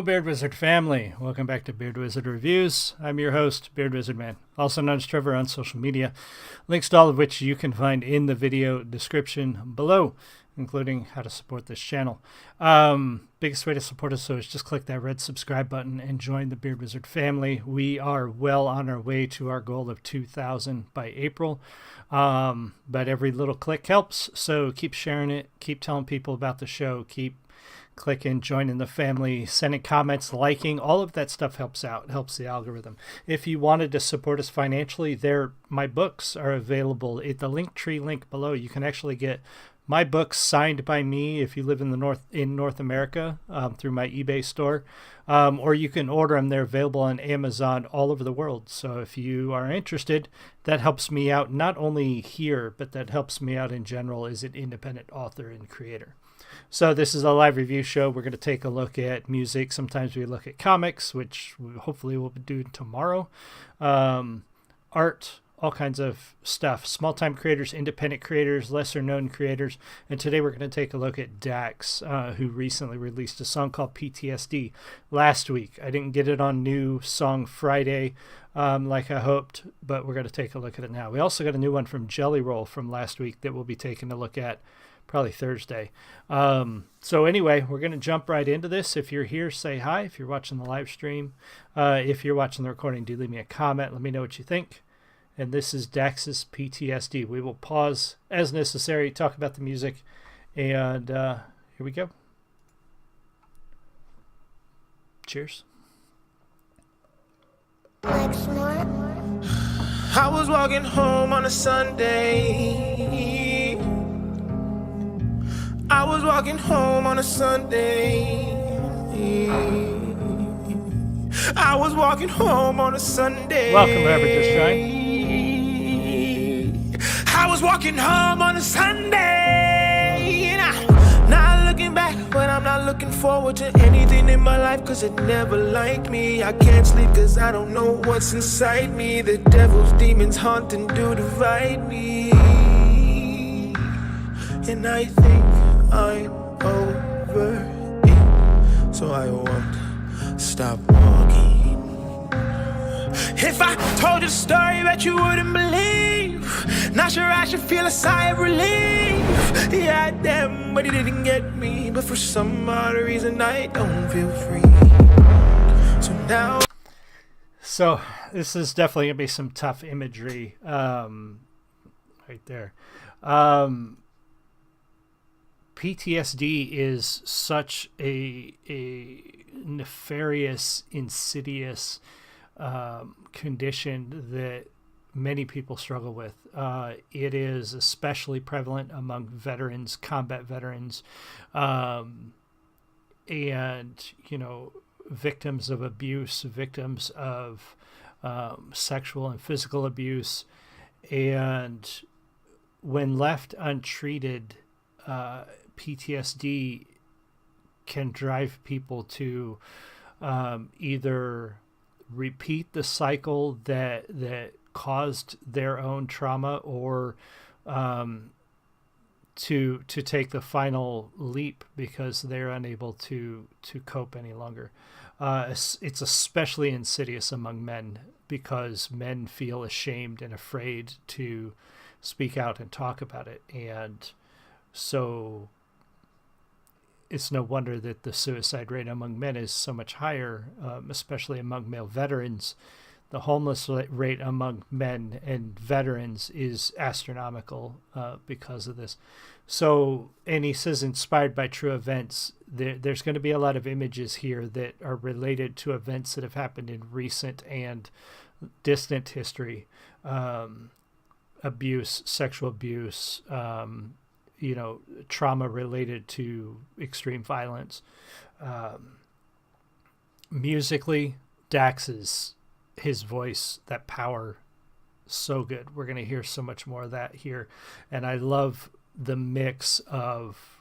Beard Wizard family. Welcome back to Beard Wizard Reviews. I'm your host, Beard Wizard Man, also known as Trevor on social media. Links to all of which you can find in the video description below, including how to support this channel. Biggest way to support us is just click that red subscribe button and join the Beard Wizard family. We are well on our way to our goal of 2,000 by April. But every little click helps, so keep sharing it, keep telling people about the show, keep clicking, joining the family, sending comments, liking, all of that stuff helps out, helps the algorithm. If you wanted to support us financially, my books are available at the Linktree link below. You can actually get my books signed by me if you live in North America through my eBay store, or you can order them. They're available on Amazon all over the world. So if you are interested, that helps me out not only here, but that helps me out in general as an independent author and creator. So this is a live review show. We're going to take a look at music. Sometimes we look at comics, which hopefully we'll do tomorrow. Art, all kinds of stuff. Small-time creators, independent creators, lesser-known creators. And today we're going to take a look at Dax, who recently released a song called PTSD last week. I didn't get it on New Song Friday like I hoped, but we're going to take a look at it now. We also got a new one from Jelly Roll from last week that we'll be taking a look at probably Thursday. So anyway, we're going to jump right into this. If you're here, say hi. If you're watching the live stream, if you're watching the recording, do leave me a comment. Let me know what you think. And this is Dax's PTSD. We will pause as necessary, talk about the music, and here we go. Cheers. I was walking home on a Sunday. I was walking home on a Sunday. I was walking home on a Sunday. Welcome, whoever just joined. I was walking home on a Sunday. Not looking back, but I'm not looking forward to anything in my life, cause it never liked me. I can't sleep cause I don't know what's inside me. The devil's demons haunt and do divide me. And I think I'm over it, so I won't stop walking. If I told you a story that you wouldn't believe, not sure I should feel a sigh of relief. Yeah, damn, but he didn't get me. But for some odd reason I don't feel free. So now, so this is definitely gonna be some tough imagery right there. PTSD is such a nefarious, insidious condition that many people struggle with. It is especially prevalent among veterans, combat veterans, and, you know, victims of abuse, victims of sexual and physical abuse. And when left untreated, PTSD can drive people to either repeat the cycle that caused their own trauma, or to take the final leap because they're unable to cope any longer. It's especially insidious among men because men feel ashamed and afraid to speak out and talk about it, and so it's no wonder that the suicide rate among men is so much higher, especially among male veterans. The homeless rate among men and veterans is astronomical because of this. So, and he says, inspired by true events, there's going to be a lot of images here that are related to events that have happened in recent and distant history. Abuse, sexual abuse, you know, trauma related to extreme violence. Musically, Dax's his voice, that power, so good. We're going to hear so much more of that here. And I love the mix of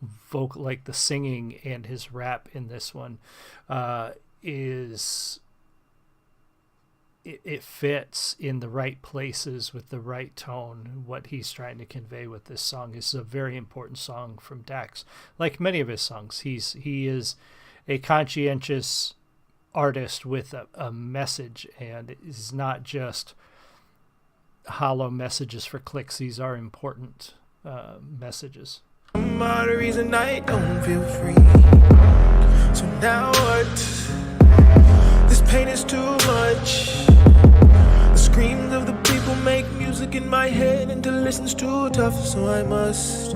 vocal, like the singing and his rap in this one it fits in the right places with the right tone. What he's trying to convey with this song is a very important song from Dax. Like many of his songs, he is a conscientious artist with a message, and it is not just hollow messages for clicks. These are important messages. Some odd reason I don't feel free. So now what? This pain is too much. The screams of the people make music in my head, and to listen's too tough, so I must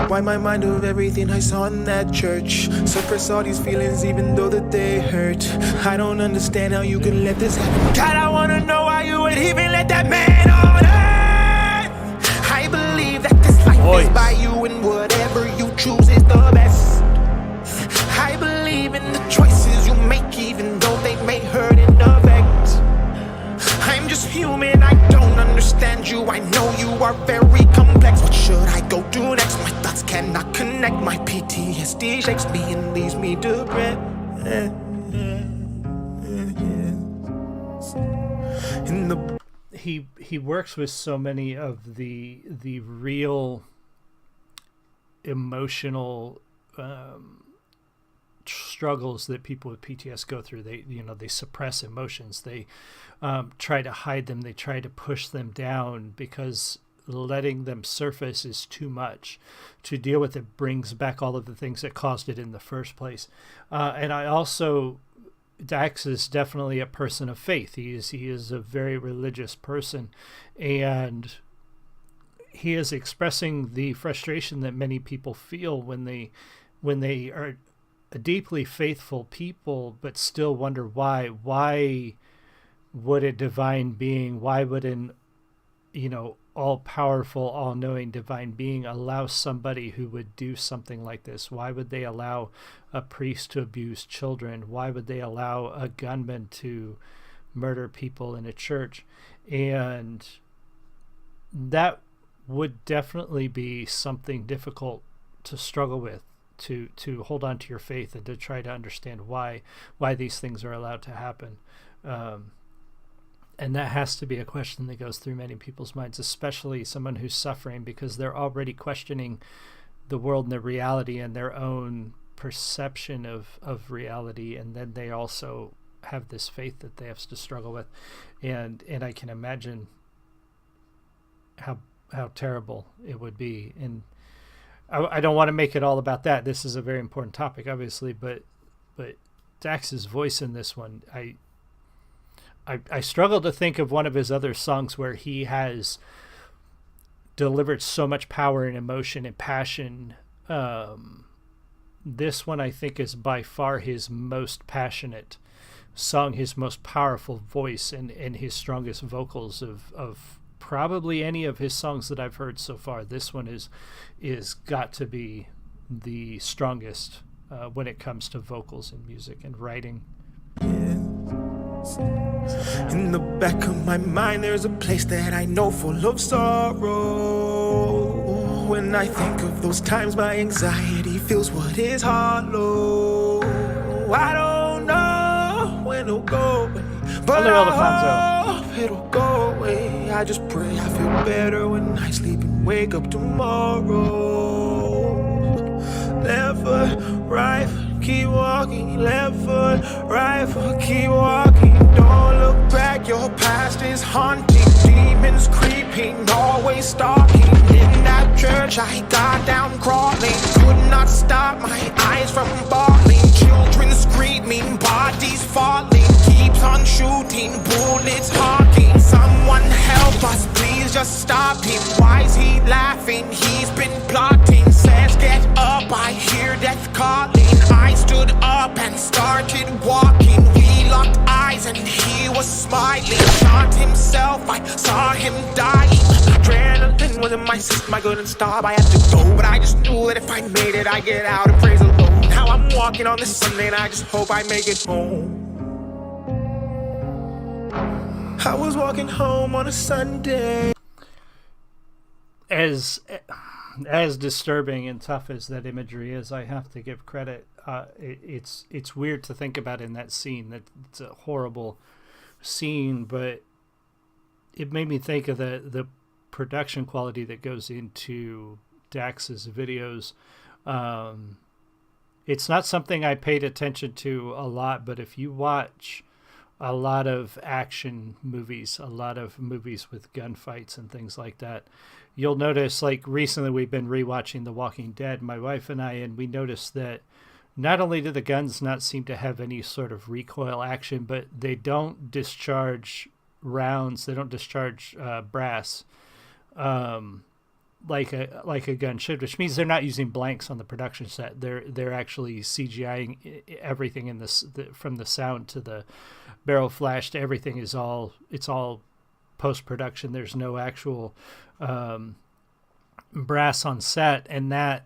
wipe my mind of everything I saw in that church. Suppress all these feelings even though that they hurt. I don't understand how you could let this happen. God, I wanna know why you would even let that man on earth. I believe that this life is by you, and whatever you choose is the best. I believe in the choices you make, even though they may hurt and affect. I'm just human, I don't understand you. I know you are very complex. What should I go do next? My thoughts cannot connect. My PTSD shakes me and leaves me depressed. He works with so many of the real emotional struggles that people with PTSD go through. They suppress emotions. They try to hide them. They try to push them down because letting them surface is too much. To deal with it brings back all of the things that caused it in the first place. And I also, Dax is definitely a person of faith. He is a very religious person, and he is expressing the frustration that many people feel when they are a deeply faithful people, but still wonder why would a divine being, why would an all-powerful, all-knowing divine being allow somebody who would do something like this? Why would they allow a priest to abuse children? Why would they allow a gunman to murder people in a church? And that would definitely be something difficult to struggle with, to hold on to your faith and to try to understand why these things are allowed to happen. And that has to be a question that goes through many people's minds, especially someone who's suffering, because they're already questioning the world and the reality and their own perception of reality. And then they also have this faith that they have to struggle with. And I can imagine how terrible it would be. And I don't want to make it all about that. This is a very important topic, obviously, but Dax's voice in this one, I struggle to think of one of his other songs where he has delivered so much power and emotion and passion. This one, I think, is by far his most passionate song, his most powerful voice, and his strongest vocals of probably any of his songs that I've heard so far. This one is got to be the strongest when it comes to vocals and music and writing. In the back of my mind, there's a place that I know full of sorrow. When I think of those times, my anxiety feels what is hollow. I don't know when it'll go away, but I hope it'll go away. I just pray I feel better when I sleep and wake up tomorrow. Left foot, right foot, keep walking. Left foot, right foot, keep walking. Don't look back, your past is haunting. Demons creeping, always stalking. In that church I got down crawling. Could not stop my eyes from bawling. Children screaming, bodies falling. Keeps on shooting, bullets honking. Someone help us, please just stop him. Why is he laughing? He's been plotting. Says get up, I hear death calling. I stood up and started walking. We locked eyes and he was smiling. Shot himself, I saw him dying. Adrenaline was in my system, I couldn't stop, I had to go. But I just knew that if I made it, I'd get out and praise the Lord. Now I'm walking on this Sunday and I just hope I make it home. I was walking home on a Sunday. As disturbing and tough as that imagery is, I have to give credit. It's weird to think about in that scene. That it's a horrible scene, but it made me think of the production quality that goes into Dax's videos. It's not something I paid attention to a lot, but if you watch a lot of action movies, a lot of movies with gunfights and things like that, you'll notice, like recently we've been rewatching The Walking Dead, my wife and I, and we noticed that not only do the guns not seem to have any sort of recoil action, but they don't discharge rounds, they don't discharge brass like a gun should, which means they're not using blanks on the production set. They're actually CGIing everything in this, from the sound to the barrel flash to everything is all, it's all post-production. There's no actual brass on set, and that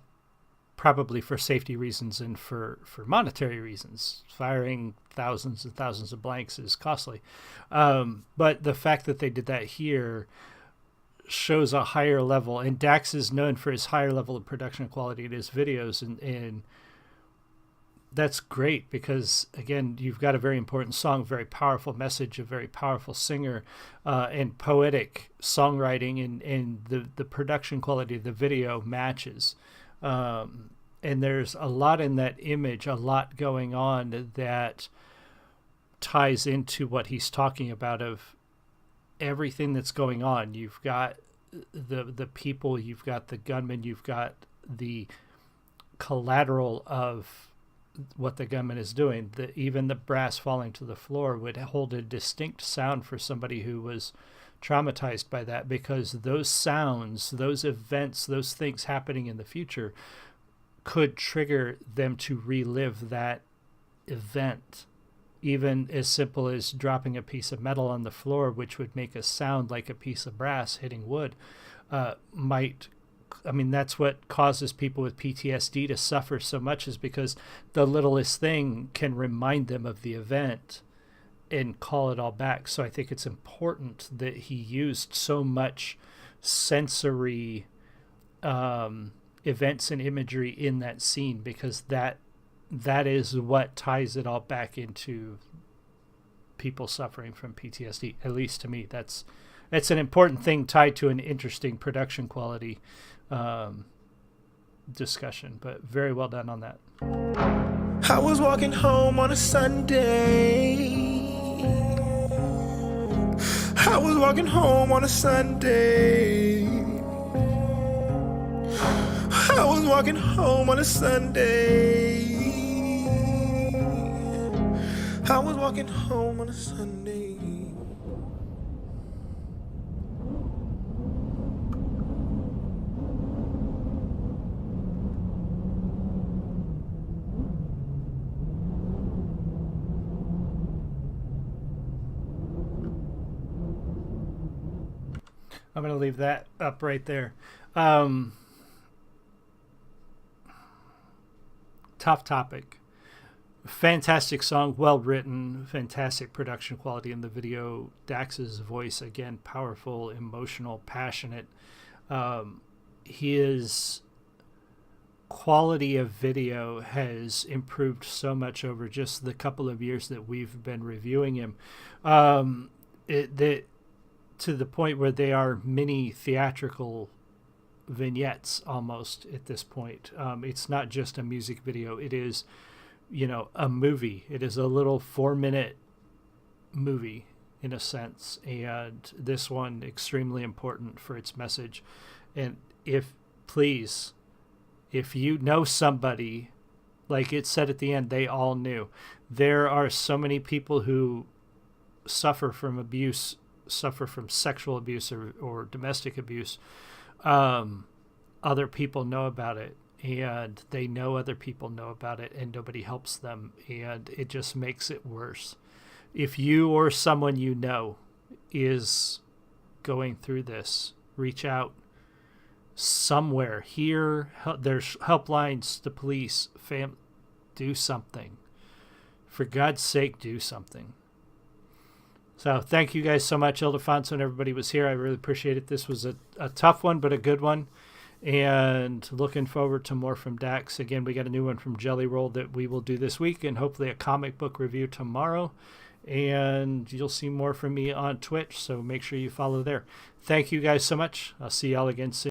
probably for safety reasons and for monetary reasons. Firing thousands and thousands of blanks is costly. But the fact that they did that here shows a higher level, and Dax is known for his higher level of production quality in his videos, and that's great because, again, you've got a very important song, very powerful message, a very powerful singer, and poetic songwriting, and the production quality of the video matches. And there's a lot in that image, a lot going on that ties into what he's talking about of everything that's going on. You've got the people, you've got the gunman, you've got the collateral of what the gunman is doing. Even the brass falling to the floor would hold a distinct sound for somebody who was traumatized by that, because those sounds, those events, those things happening in the future could trigger them to relive that event. Even as simple as dropping a piece of metal on the floor, which would make a sound like a piece of brass hitting wood, that's what causes people with PTSD to suffer so much, is because the littlest thing can remind them of the event and call it all back. So I think it's important that he used so much sensory events and imagery in that scene, because that is what ties it all back into people suffering from PTSD. At least to me, that's an important thing tied to an interesting production quality discussion, but very well done on that. I was walking home on a Sunday. I was walking home on a Sunday. I was walking home on a Sunday. I was walking home on a Sunday. I'm going to leave that up right there. Tough topic. Fantastic song, well written, fantastic production quality in the video. Dax's voice, again, powerful, emotional, passionate. His quality of video has improved so much over just the couple of years that we've been reviewing him. To the point where they are mini theatrical vignettes almost at this point. It's not just a music video. It is, a movie. It is a little 4-minute movie in a sense. And this one extremely important for its message. And if you know somebody, like it said at the end, they all knew. There are so many people who suffer from abuse, suffer from sexual abuse or domestic abuse. Other people know about it, and they know other people know about it, and nobody helps them, and it just makes it worse. If you or someone you know is going through this, reach out somewhere. Here, there's helplines, the police, do something. For God's sake, do something. So thank you guys so much. Ildefonso and everybody was here. I really appreciate it. This was a tough one, but a good one. And looking forward to more from Dax. Again, we got a new one from Jelly Roll that we will do this week, and hopefully a comic book review tomorrow. And you'll see more from me on Twitch, so make sure you follow there. Thank you guys so much. I'll see y'all again soon.